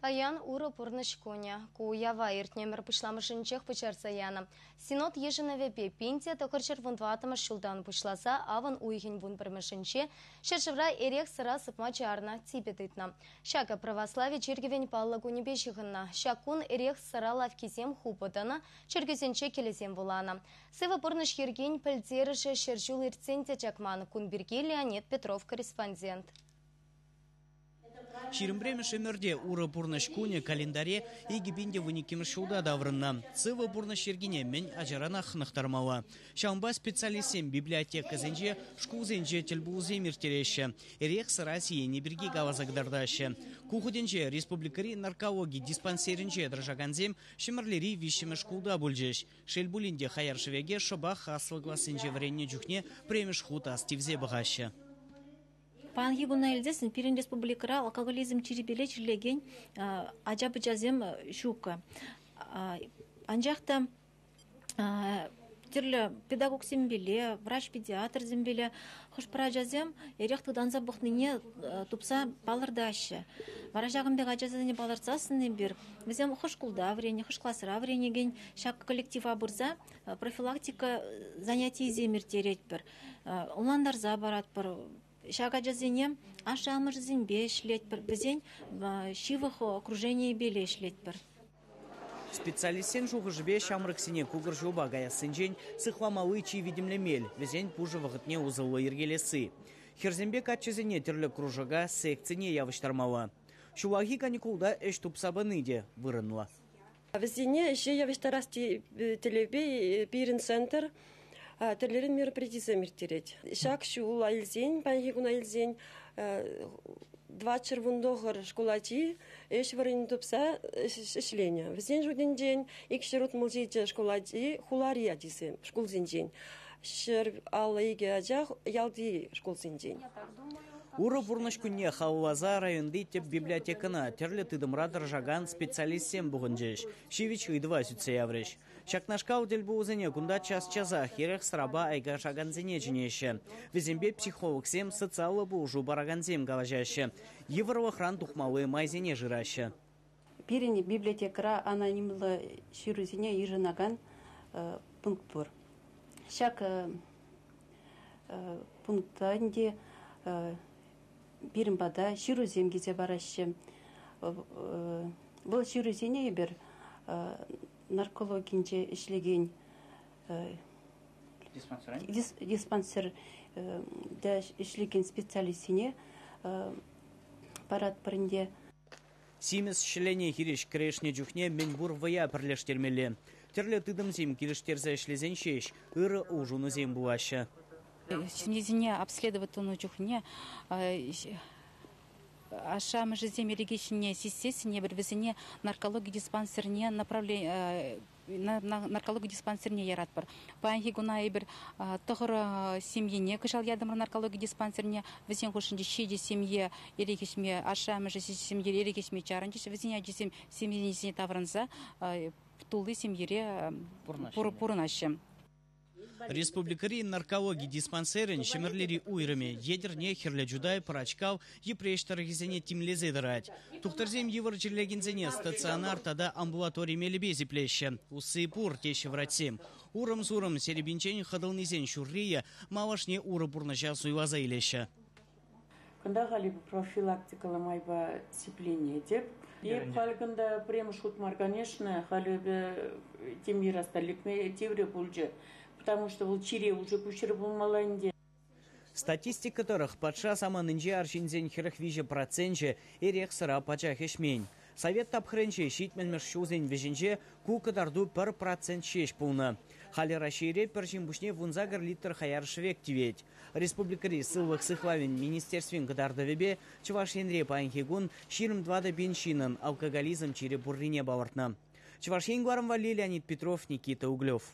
Паян ура пурныш коня. Ку ява иртнемер пышламышынчех пычарса яна. Синод еженовепе пинте токарчер вунтватымыш шулдан пышласа, аван уйхин вун пырмышынче, шершевра эрех сыра сыпмачарна типетытна. Шака православие чергевень палла кунебешихынна. Шакун эрех сыра лавкизем хупотана, чергезенче келезем вулана. Сыва пурныш ергень пельдерыше шершул ирценте чакман, кунберги Леонид Петров, корреспондент. Ширымбреме шемерде ура пурныш куне календаре и гибинде вуниким шулда даврынна. Цыва пурныш ергине мен ажарана хнахтармала. Шамба специалистем библиотека зенже шкулзенже тельбулзе миртереше. Эрех сараси не берги гавазагдардаше. Кухуденже республикари наркологи диспансеринже дрожаганзем шемерлери вишеме шкулда бульжеш. Шельбулинде хаяршевеге шобах аслагласенже вренне джухне премеш хута стивзе багаще. Панги гуна эльдесин пирин республикара алкоголизм чирибеле чирлеген ажабы жазем шука. Анжақта түрлі педагог зембеле, врач-педиатр зембеле, хошпара жазем эрехтыдан забухныне тупса балырдашы. Вара жағымбег ажазыне балырцасыны бір. Бізем хошкулда врене, хошкласыра вренеген шак коллектива бұрза профилактика занятий земертерет бір. Уландарза барат бір. Шага жазене ашамыр зимбе шлет бір бізен шивых окружение беле шлет бір. Специалистен жуғыжбе шамрыксине кугыр жоба гаясынжен сыхламалы чи видимлемел, везен пужы вағытне узылы ергелесі. Херзембе катчызене түрлі кружыга секцияне явыштармала. Шулаги каникулда эш тупсабыныде вырынла. Везене еще явыштарасти телебе пирин центр терлерин мероприятия мертереть. Шак шул айлзень, панхигуна айлзень, 2 червондогыр школачи, эш варин тупса эшления. Везень жуден день, икшерут мулжите школачи, хулария дисем, школзень день. Шер аллайге ажах, ялди школзень день. Ура пурныш күнне Халлаза районды теп библиотекана терлі тыдымра дыржаган специалистсем бұғынжеш. Шивич ыдва сүтсе явреш. Шакнашка уделбу узене кунда час-чаза херех сраба айга шаганзене жинеше. Везембе психологсем социалы бұжу бараганзем галажаще. Евровахран тухмалы майзене жираще. Пирини библиотекара анонимлы ширузине еженаган пункт бур. Шак пунктанде Бирмбада ширузем гизе бараще. Бұл ширузене бір наркологинже ішлеген диспансер да ішлеген специалистине парад бірінде. Симес шелене хириш крешне джухне менбур вая пірлештермелі. Терлі тыдымзем киріштерзі ішлезен шеш, ұры ұжуны зем бұлашы. Семьезине обследовательную чухне, ашам жизнь регистрне систесне бервезине наркология диспансерне направление на наркология диспансерне яратпар. Панхи гуна ибер тохор семьене кышал ядымыр наркология диспансерне везен хошинде шеде семье ерегисме ашам жизнь семье ерегисме чаранчиш везене дисем семьене тавранса тулы семьере пурнашем. Республикари наркологи диспансерин шемерлери уйрами едерне херле джудай парачкав епрештар гизене тимлезе дырать. Тухтарзем еварчерлегинзене стационар тада амбулаторий мелебези плеще. Усы пур тещи вратсем. Урам-зурам серебинчень хадалнизен шуррия малашне ура пурнача суйваза илеща. Когда галибы профилактикала майба сцепление деп. И халганда прям шутмар, конечно, халибы темир осталикме тевре бульже. Потому что в Чире уже пущер был маланде. Статистика которых подша сама нынче аршинзен херахвиже проценче эрех сыра пачахешмень. Совет тапхренче щитмен мершузен веженче кукадарду 1% шеш пулна. Хали расшире першин бушне вунзагар литр хаяршвек тиветь. Республикари сылвах сыхлавин министерствен кадардавебе Чувашенре панхигун ширм 2 беншинан алкоголизм чире буррине бавартна. Чувашен Гуарам Вали, Леонид Петров, Никита Углев.